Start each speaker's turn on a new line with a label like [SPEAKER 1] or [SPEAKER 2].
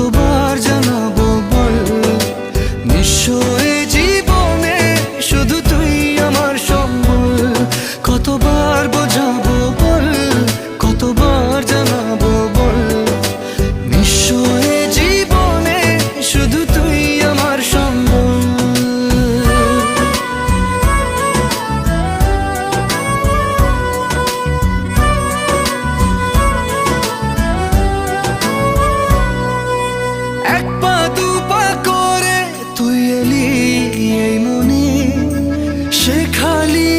[SPEAKER 1] কতবার জানাবো বল, নিঃস্ব এ জীবনে শুধু তুই আমার সম্বল। কতবার বোঝাবো বল, কতবার জানাবো বল, নিঃস্ব এ জীবনে শুধু তুই আমার সম্বল। এক পা দু পা করে তুই এলি এই মনে, সে খালি